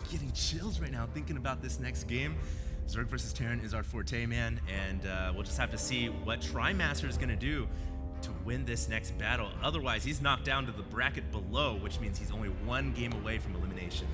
getting chills right now thinking about this next game. Zerg versus Terran is our forte, man, and we'll just have to see what Trimaster is going to do to win this next battle. Otherwise, he's knocked down to the bracket below, which means he's only one game away from elimination.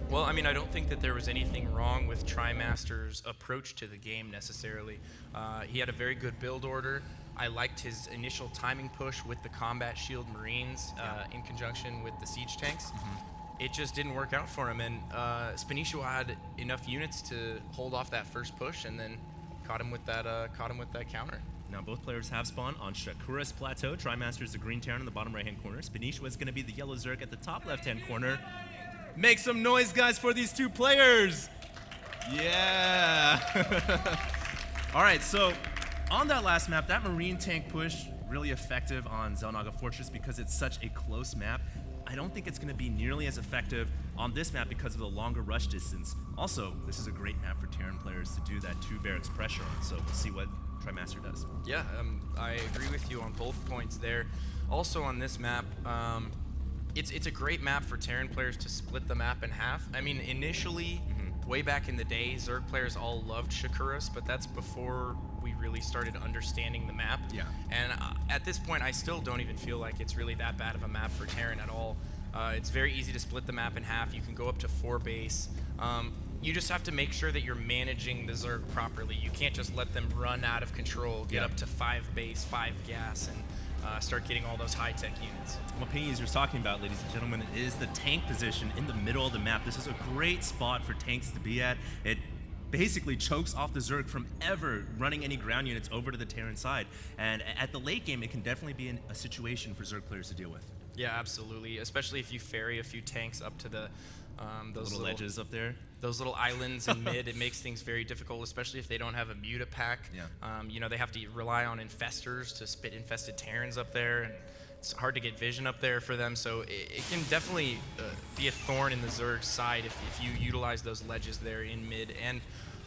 Well, I mean, I don't think that there was anything wrong with Trimaster's approach to the game necessarily. He had a very good build order. I liked his initial timing push with the combat shield Marines in conjunction with the siege tanks. It just didn't work out for him, and Spanishiwa had enough units to hold off that first push, and then caught him with that counter. Now both players have spawned on Shakura's plateau. Trimaster is the green Terran in the bottom right-hand corner. Spanishiwa is going to be the yellow Zerg at the top left-hand corner. Make some noise, guys, for these two players. Yeah. All right, so on that last map, that Marine tank push, really effective on Xel'Naga Fortress because it's such a close map. I don't think it's going to be nearly as effective on this map because of the longer rush distance. Also, this is a great map for Terran players to do that 2 barracks pressure on, so we'll see what Trimaster does. Yeah, I agree with you on both points there. Also on this map, it's a great map for Terran players to split the map in half. I mean, initially, way back in the day, Zerg players all loved Shakuras, but that's before we really started understanding the map. Yeah. And at this point, I still don't even feel like it's really that bad of a map for Terran at all. It's very easy to split the map in half. You can go up to 4 base. You just have to make sure that you're managing the Zerg properly. You can't just let them run out of control, get up to 5 base, 5 gas, and start getting all those high-tech units. What Ping User's talking about, ladies and gentlemen, is the tank position in the middle of the map. This is a great spot for tanks to be at. It basically chokes off the Zerg from ever running any ground units over to the Terran side. And at the late game, it can definitely be a situation for Zerg players to deal with. Yeah, absolutely. Especially if you ferry a few tanks up to the those little ledges up there. Those little islands in mid, it makes things very difficult, especially if they don't have a muta pack. Yeah. You know, they have to rely on infestors to spit infested Terrans up there, and it's hard to get vision up there for them. So it can definitely be a thorn in the Zerg side if you utilize those ledges there in mid. And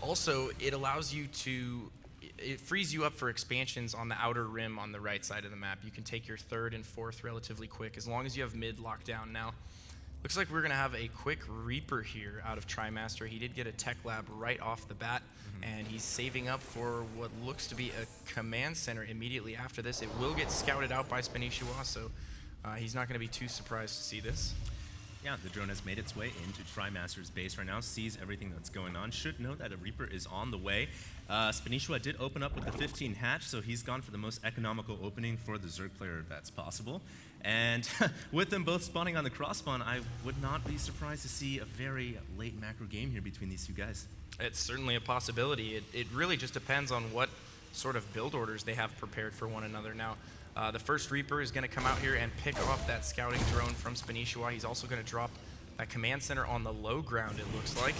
also, it allows you to, it frees you up for expansions on the outer rim on the right side of the map. You can take your 3rd and 4th relatively quick as long as you have mid locked down. Now, looks like we're going to have a quick Reaper here out of Trimaster. He did get a tech lab right off the bat, and he's saving up for what looks to be a command center immediately after this. It will get scouted out by Spanishiwa, so he's not going to be too surprised to see this. Yeah, the drone has made its way into Trimaster's base right now, sees everything that's going on. Should note that a Reaper is on the way. Spanishiwa did open up with the 15 hatch, so he's gone for the most economical opening for the Zerg player that's possible. And with them both spawning on the cross spawn, I would not be surprised to see a very late macro game here between these two guys. It's certainly a possibility. It really just depends on what sort of build orders they have prepared for one another. Now, the first Reaper is going to come out here and pick off that scouting drone from Spanishiwa. He's also going to drop that command center on the low ground, it looks like,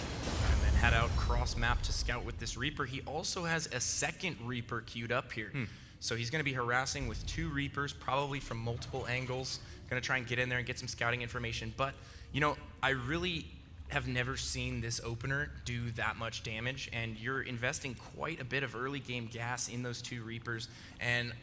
and then head out cross map to scout with this Reaper. He also has a second Reaper queued up here. So he's going to be harassing with 2 Reapers, probably from multiple angles. Going to try and get in there and get some scouting information. But, you know, I really have never seen this opener do that much damage, and you're investing quite a bit of early game gas in those 2 Reapers, and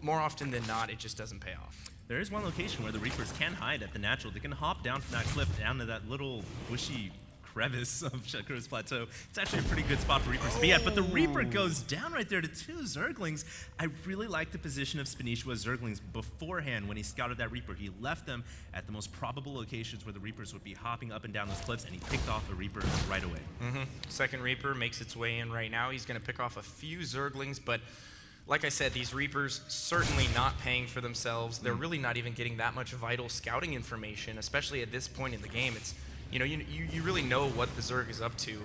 more often than not, it just doesn't pay off. There is one location where the Reapers can hide at the natural. They can hop down from that cliff down to that little bushy crevice of Shakura's plateau. It's actually a pretty good spot for Reapers to be at, but the Reaper goes down right there to 2 Zerglings. I really like the position of Spanishiwa's Zerglings beforehand when he scouted that Reaper. He left them at the most probable locations where the Reapers would be hopping up and down those cliffs, and he picked off a Reaper right away. Second Reaper makes its way in right now. He's going to pick off a few Zerglings, but like I said, these Reapers certainly not paying for themselves. They're really not even getting that much vital scouting information, especially at this point in the game. It's, you know, you really know what the Zerg is up to.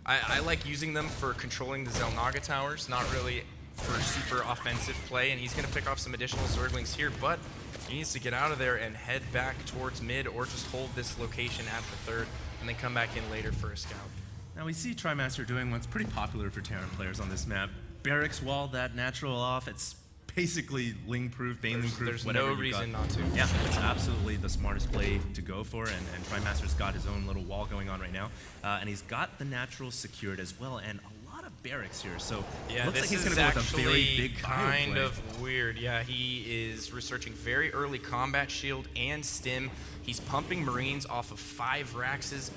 I like using them for controlling the Xel'Naga towers, not really for super offensive play, and he's going to pick off some additional Zerglings here, but he needs to get out of there and head back towards mid or just hold this location at the 3rd and then come back in later for a scout. Now we see Trimaster doing what's pretty popular for Terran players on this map. Barracks wall that natural off. It's basically Ling-proof, Baneling-proof, There's whatever no you reason got. not to. Yeah, it's absolutely the smartest play to go for, and Trimaster's got his own little wall going on right now. And he's got the natural secured as well, and a lot lot of barracks here. So yeah, looks this like he's is going to go with a actually very big kind bio play. of weird. Yeah, he is researching very early combat shield and stim. He's pumping Marines off of 5 Raxes,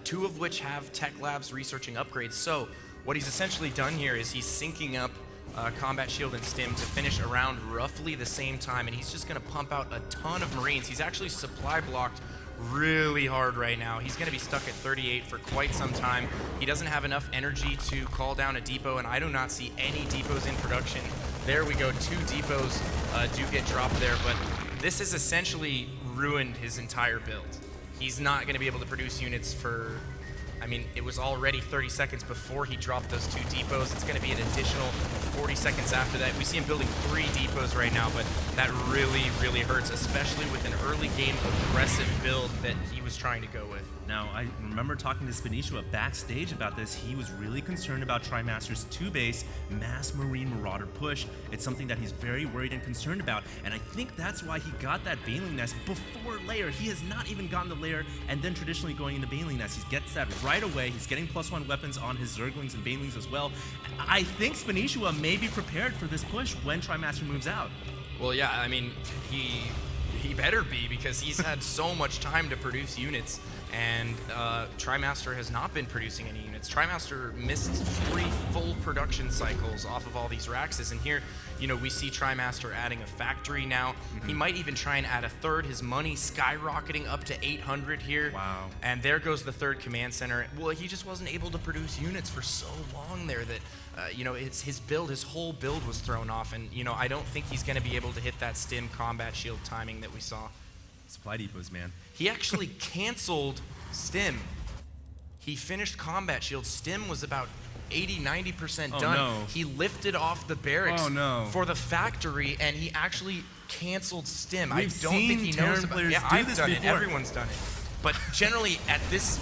2 of which have tech labs researching upgrades. So what he's essentially done here is he's syncing up combat shield and stim to finish around roughly the same time, and he's just going to pump out a ton of Marines. He's actually supply blocked really hard right now. He's going to be stuck at 38 for quite some time. He doesn't have enough energy to call down a depot, and I do not see any depots in production. There we go, 2 depots do get dropped there, but this has essentially ruined his entire build. He's not going to be able to produce units for, I mean, it was already 30 seconds before he dropped those 2 depots. It's going to be an additional 40 seconds after that. We see him building 3 depots right now, but that really, really hurts, especially with an early game aggressive build that he was trying to go with. Now, I remember talking to Spanishiwa backstage about this. He was really concerned about Trimaster's 2-base mass Marine Marauder push. It's something that he's very worried and concerned about, and I think that's why he got that Baneling Nest before Lair. He has not even gotten the Lair, and then traditionally going into Baneling Nest. He gets that right away. He's getting +1 weapons on his Zerglings and Banelings as well. I think Spanishiwa may be prepared for this push when Trimaster moves out. Well, yeah, I mean, he better be, because he's had so much time to produce units, and Trimaster has not been producing any units. Trimaster missed 3 full production cycles off of all these Raxes, and here, you know, we see Trimaster adding a factory now. He might even try and add a 3rd. His money skyrocketing up to 800 here. Wow. And there goes the 3rd command center. Well, he just wasn't able to produce units for so long there that, you know, his build, his whole build was thrown off, and, you know, I don't think he's going to be able to hit that stim combat shield timing that we saw. Supply depots, man. He actually canceled stim. He finished combat shield. Stim was about 80-90% done. No. He lifted off the barracks no. for the factory, and he actually canceled stim. We've I don't think he knows about it. Yeah, do I've this done before. it. Everyone's done it. But generally, at this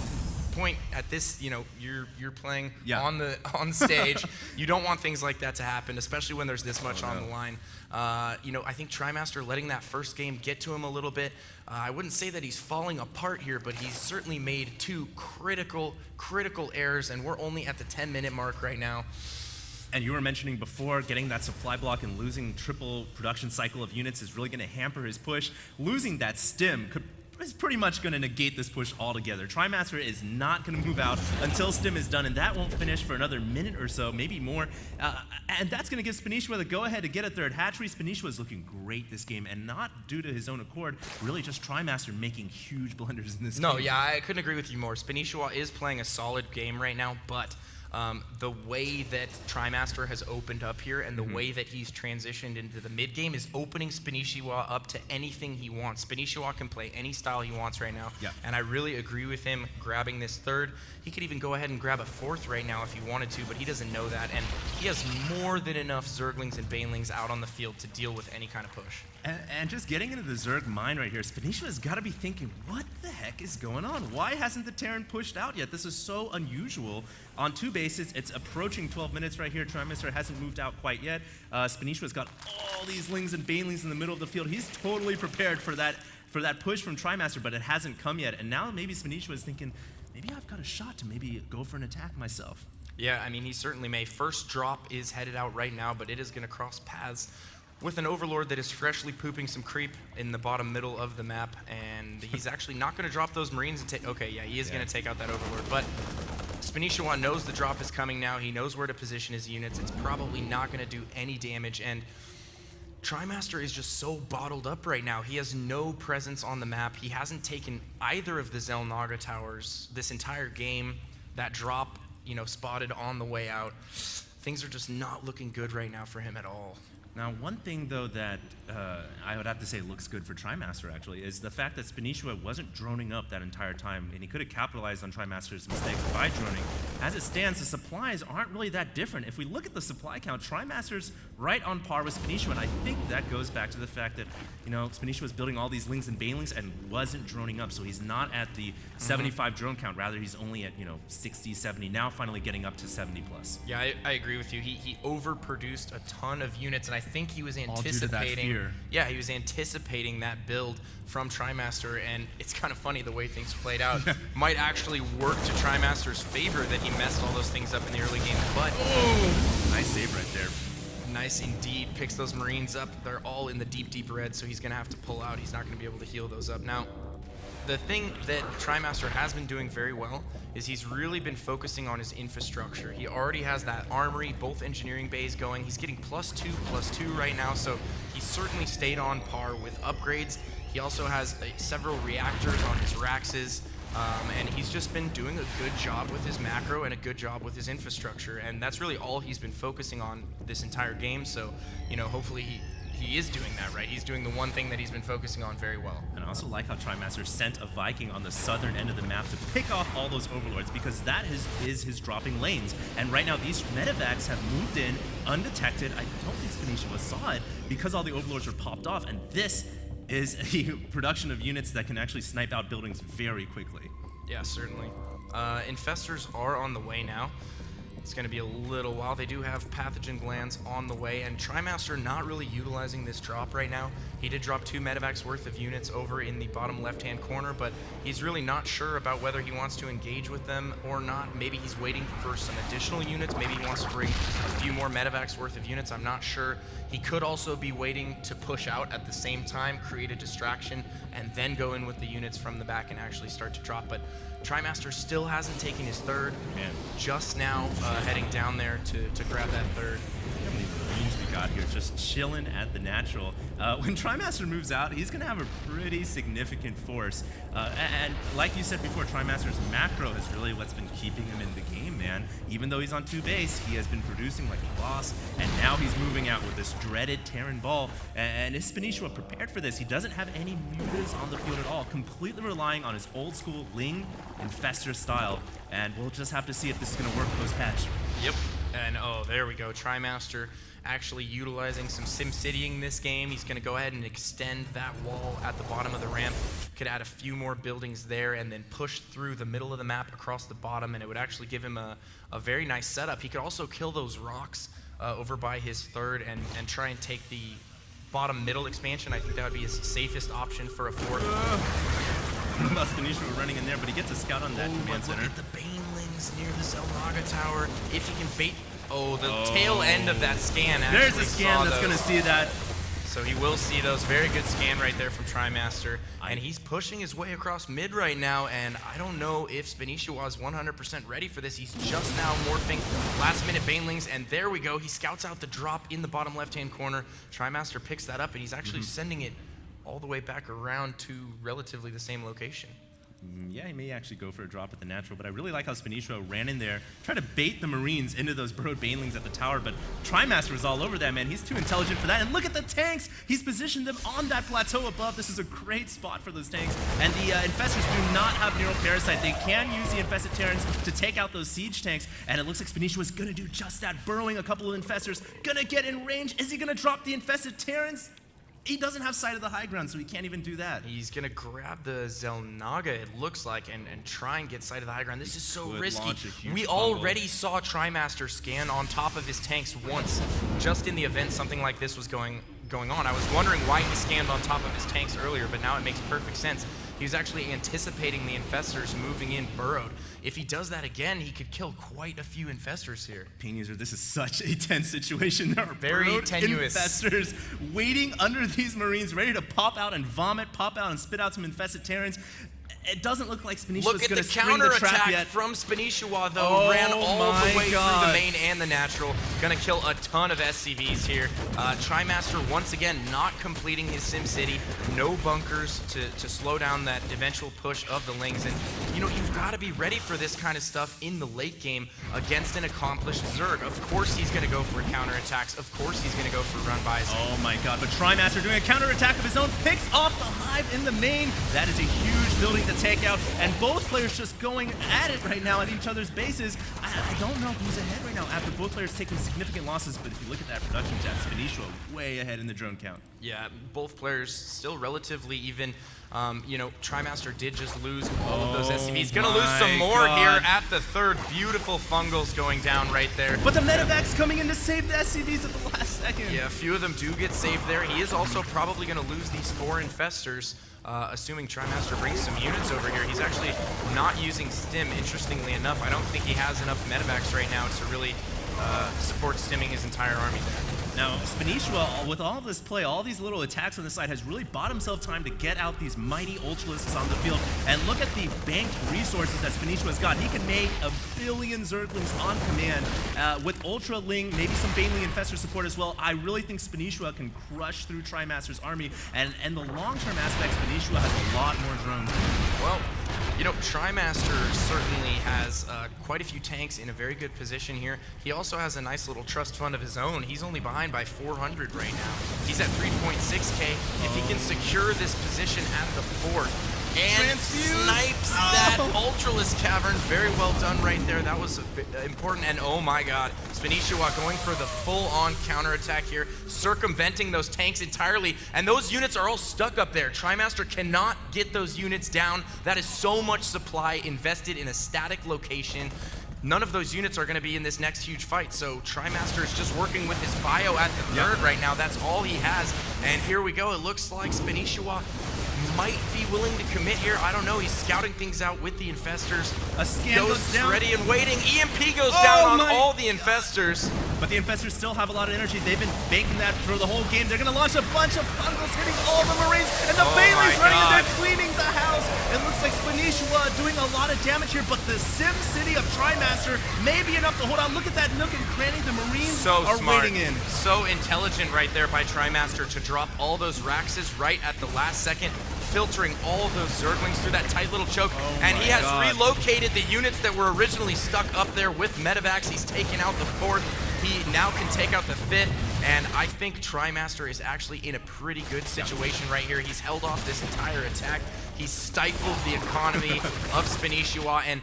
point, at this, you know, you're playing on the stage. You don't want things like that to happen, especially when there's this much on the line. You know, I think Trimaster letting that first game get to him a little bit. I wouldn't say that he's falling apart here, but he's certainly made 2 critical errors, and we're only at the 10-minute mark right now. And you were mentioning before, getting that supply block and losing triple production cycle of units is really going to hamper his push. Losing that stim is pretty much going to negate this push altogether. Trimaster is not going to move out until stim is done, and that won't finish for another minute or so, maybe more. And that's going to give Spanishiwa the go-ahead to get a 3rd hatchery. Spanishiwa is looking great this game, and not due to his own accord, really just Trimaster making huge blunders in this game. No, yeah, I couldn't agree with you more. Spanishiwa is playing a solid game right now, but the way that Trimaster has opened up here and the way that he's transitioned into the mid game is opening Spanishiwa up to anything he wants. Spanishiwa can play any style he wants right now, and I really agree with him grabbing this 3rd. He could even go ahead and grab a 4th right now if he wanted to, but he doesn't know that, and he has more than enough Zerglings and Banelings out on the field to deal with any kind of push. And just getting into the Zerg mine right here, Spanishiwa's got to be thinking, what the heck is going on? Why hasn't the Terran pushed out yet? This is so unusual. On 2 bases, it's approaching 12 minutes right here. Trimaster hasn't moved out quite yet. Spanishiwa's got all these Lings and Banelings in the middle of the field. He's totally prepared for that push from Trimaster, but it hasn't come yet. And now maybe Spanishiwa's thinking, maybe I've got a shot to maybe go for an attack myself. Yeah, I mean, he certainly may. First drop is headed out right now, but it is going to cross paths with an Overlord that is freshly pooping some creep in the bottom middle of the map, and he's actually not going to drop those Marines and take... Okay, yeah, he is going to take out that Overlord, but Spanishiwa knows the drop is coming now. He knows where to position his units. It's probably not going to do any damage, and Trimaster is just so bottled up right now. He has no presence on the map. He hasn't taken either of the Xel'Naga towers this entire game. That drop, you know, spotted on the way out. Things are just not looking good right now for him at all. Now, one thing, though, that I would have to say looks good for Trimaster, actually, is the fact that Spanishiwa wasn't droning up that entire time, and he could have capitalized on Trimaster's mistakes by droning. As it stands, the supplies aren't really that different. If we look at the supply count, Trimaster's right on par with Spanishiwa, and I think that goes back to the fact that, you know, Spanishiwa was building all these Lings and Banelings and wasn't droning up, so he's not at the 75 drone count. Rather, he's only at, you know, 60, 70, now finally getting up to 70 plus. Yeah, I agree with you. He overproduced a ton of units, and I think he was All due to that anticipating. fear. Yeah, he was anticipating that build from Trimaster, and it's kind of funny the way things played out. Might actually work to Trimaster's favor that he messed all those things up in the early game, but Nice save right there. nice indeed. Picks those Marines up. They're all in the deep, deep red, so he's going to have to pull out. He's not going to be able to heal those up. Now, the thing that Trimaster has been doing very well is he's really been focusing on his infrastructure. He already has that armory, both engineering bays going. He's getting +2/+2 right now, so he's certainly stayed on par with upgrades. He also has several reactors on his Raxes, and he's just been doing a good job with his macro and a good job with his infrastructure, and that's really all he's been focusing on this entire game. So, you know, hopefully he is doing that right. He's doing the one thing that he's been focusing on very well. And I also like how Trimaster sent a Viking on the southern end of the map to pick off all those overlords, because that is his dropping lanes. And right now these medevacs have moved in undetected. I don't think Spanishiwa saw it because all the overlords were popped off, and this is a production of units that can actually snipe out buildings very quickly. Yeah, certainly. Infestors are on the way now. It's going to be a little while. They do have pathogen glands on the way, and Trimaster not really utilizing this drop right now. He did drop 2 medevacs worth of units over in the bottom left-hand corner, but he's really not sure about whether he wants to engage with them or not. Maybe he's waiting for some additional units. Maybe he wants to bring a few more medevacs worth of units. I'm not sure. He could also be waiting to push out at the same time, create a distraction, and then go in with the units from the back and actually start to drop. But Trimaster still hasn't taken his third. Man. Just now heading down there to grab that third. Look how many Marines we got here just chilling at the natural. When Trimaster moves out, he's going to have a pretty significant force. And like you said before, Trimaster's macro is really what's been keeping him in the game, man. Even though he's on 2 base, he has been producing like a boss, and now he's moving out with this dreaded Terran ball. And is Spanishiwa prepared for this? He doesn't have any mutas on the field at all, completely relying on his old school Ling Infestor style. And we'll just have to see if this is going to work post-patch. Yep. And oh, there we go. Trimaster actually utilizing some SimCitying this game. He's going to go ahead and extend that wall at the bottom of the ramp. Could add a few more buildings there and then push through the middle of the map across the bottom, and it would actually give him a very nice setup. He could also kill those rocks over by his third and try and take the bottom middle expansion. I think that would be his safest option for a fourth. Spanishiwa running in there, but he gets a scout on that command center. Look at the Banelings near the Zelnaga tower. If he can bait... Oh, the tail end of that scan actually There's a scan that's going to see that. So he will see those. Very good scan right there from Trimaster. And he's pushing his way across mid right now, and I don't know if Spanishiwa is 100% ready for this. He's just now morphing last-minute Banelings, and there we go. He scouts out the drop in the bottom left-hand corner. Trimaster picks that up, and he's actually sending it all the way back around to relatively the same location. Yeah, he may actually go for a drop at the natural, but I really like how Spanishiwa ran in there, tried to bait the Marines into those burrowed Banelings at the tower, but Trimaster was all over that, man. He's too intelligent for that. And look at the tanks! He's positioned them on that plateau above. This is a great spot for those tanks. And the Infestors do not have Neural Parasite. They can use the Infested Terrans to take out those siege tanks, and it looks like Spanishiwa's gonna do just that, burrowing a couple of Infestors, gonna get in range. Is he gonna drop the Infested Terrans? He doesn't have sight of the high ground, so he can't even do that. He's going to grab the Zelnaga, it looks like, and try and get sight of the high ground. This is so risky. We already saw Trimaster scan on top of his tanks once, just in the event something like this was going on. I was wondering why he scanned on top of his tanks earlier, but now it makes perfect sense. He was actually anticipating the Infestors moving in burrowed. If he does that again, he could kill quite a few Infestors here. Pain User, this is such a tense situation. There are very tenuous Infestors waiting under these Marines, ready to pop out and vomit, pop out and spit out some Infested Terrans. It doesn't look like Spanishiwa's going to spring the trap yet. From Spanishiwa, though, ran all the way through the main and the natural. Going to kill a ton of SCVs here. Trimaster, once again, not completing his SimCity. No bunkers to slow down that eventual push of the Lings. And, you know, you've got to be ready for this kind of stuff in the late game against an accomplished Zerg. Of course he's going to go for counterattacks. Of course he's going to go for run-bys. Oh, my God. But Trimaster doing a counterattack of his own, picks off the Hive in the main. That is a huge building to take out, and both players just going at it right now at each other's bases. I don't know who's ahead right now after both players taking significant losses, but if you look at that production chat, Spanishiwa way ahead in the drone count. Yeah, both players still relatively even. You know, Trimaster did just lose all of those SCVs. Gonna lose some more here at the third. Beautiful fungals going down right there. But the medevac's coming in to save the SCVs at the last second. Yeah, a few of them do get saved there. He is also probably going to lose these 4 infestors, assuming Trimaster brings some units over here. He's actually not using stim, interestingly enough. I don't think he has enough medevacs right now to really support stimming his entire army there. Now, Spanishiwa, with all of this play, all these little attacks on the side, has really bought himself time to get out these mighty Ultralisks on the field. And look at the banked resources that Spanishiwa's got. He can make a billion Zerglings on command. With Ultra Ling, maybe some Baneley Infestor support as well, I really think Spanishiwa can crush through Trimaster's army. And the long-term aspect, Spanishiwa has a lot more drones. Well, you know, Trimaster certainly has quite a few tanks in a very good position here. He also has a nice little trust fund of his own. He's only behind by 400 right now. He's at 3.6k. If he can secure this position at the 4th and snipes that Ultralisk Cavern, very well done right there. That was important. And oh my god, Spanishiwa going for the full-on counterattack here, circumventing those tanks entirely. And those units are all stuck up there. Trimaster cannot get those units down. That is so much supply invested in a static location. None of those units are going to be in this next huge fight, so Trimaster is just working with his bio at the 3rd right now. That's all he has, and here we go. It looks like Spanishiwa might be willing to commit here. I don't know. He's scouting things out with the infestors. A scan goes down. Ready and waiting. EMP goes down on all the infestors. But the infestors still have a lot of energy. They've been banking that for the whole game. They're going to launch a bunch of bundles, hitting all the Marines, and the Bailey's running in there, cleaning the house. It looks like Spanishiwa doing a lot of damage here, but the Sim City of Trimaster may be enough to hold on. Look at that nook and cranny. The Marines are waiting in. So intelligent right there by Trimaster to drop all those Raxes right at the last second, filtering all those Zerglings through that tight little choke. And he has relocated the units that were originally stuck up there with medevacs. He's taken out the 4th. He now can take out the 5th. And I think Trimaster is actually in a pretty good situation right here. He's held off this entire attack. He's stifled the economy of Spanishiwa. And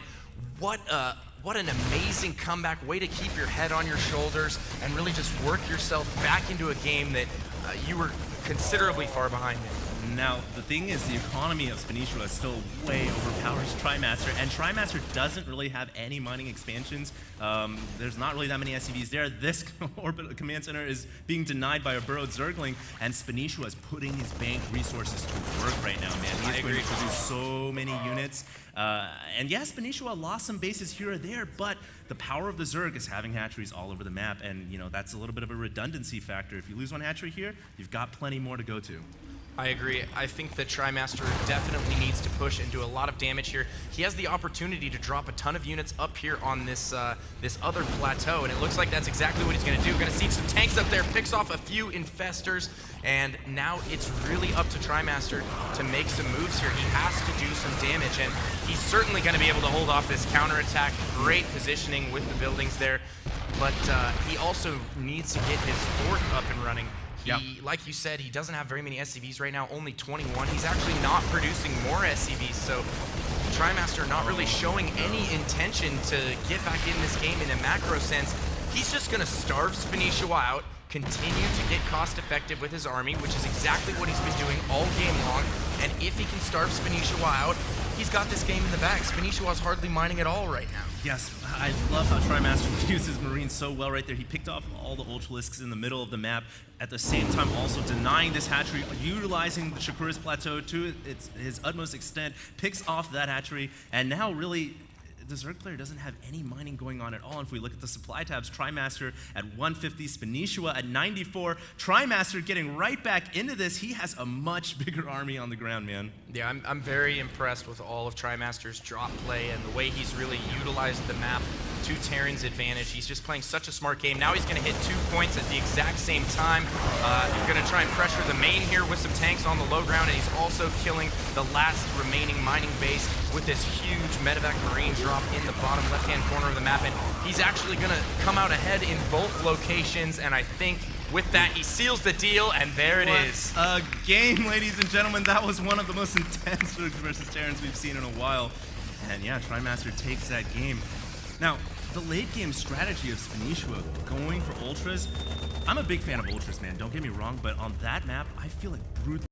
what an amazing comeback. Way to keep your head on your shoulders and really just work yourself back into a game that you were considerably far behind in. Now, the thing is, the economy of Spanishiwa still way overpowers Trimaster, and Trimaster doesn't really have any mining expansions. There's not really that many SCVs there. This orbit command center is being denied by a burrowed Zergling, and Spanishiwa is putting his bank resources to work right now, man. He's going to produce so many units. And yes, Spanishiwa lost some bases here or there, but the power of the Zerg is having hatcheries all over the map, and you know that's a little bit of a redundancy factor. If you lose one hatchery here, you've got plenty more to go to. I agree. I think that Trimaster definitely needs to push and do a lot of damage here. He has the opportunity to drop a ton of units up here on this this other plateau, and it looks like that's exactly what he's going to do. Going to siege some tanks up there, picks off a few infestors, and now it's really up to Trimaster to make some moves here. He has to do some damage, and he's certainly going to be able to hold off this counterattack. Great positioning with the buildings there, but he also needs to get his 4th up and running. Like you said, he doesn't have very many SCVs right now, only 21. He's actually not producing more SCVs, so Trimaster not really showing any intention to get back in this game in a macro sense. He's just going to starve Spanishiwa out, continue to get cost effective with his army, which is exactly what he's been doing all game long. And if he can starve Spanishiwa out, he's got this game in the bag. Spanishiwa's hardly mining at all right now. Yes, I love how Trimaster uses Marines so well right there. He picked off all the Ultralisks in the middle of the map, at the same time also denying this hatchery, utilizing the Shakuras Plateau to his utmost extent, picks off that hatchery, and now really the Zerg player doesn't have any mining going on at all. And if we look at the supply tabs, Trimaster at 150, Spanishiwa at 94. Trimaster getting right back into this. He has a much bigger army on the ground, man. Yeah, I'm very impressed with all of Trimaster's drop play and the way he's really utilized the map to Terran's advantage. He's just playing such a smart game. Now he's going to hit 2 points at the exact same time. He's going to try and pressure the main here with some tanks on the low ground, and he's also killing the last remaining mining base with this huge medevac marine drop in the bottom left-hand corner of the map. And he's actually going to come out ahead in both locations, and I think with that, he seals the deal, and there it is. A game, ladies and gentlemen. That was one of the most intense Zergs versus Terrans we've seen in a while. And yeah, Trimaster takes that game. Now, the late game strategy of Spanishiwa going for Ultras, I'm a big fan of Ultras, man. Don't get me wrong, but on that map, I feel like brute.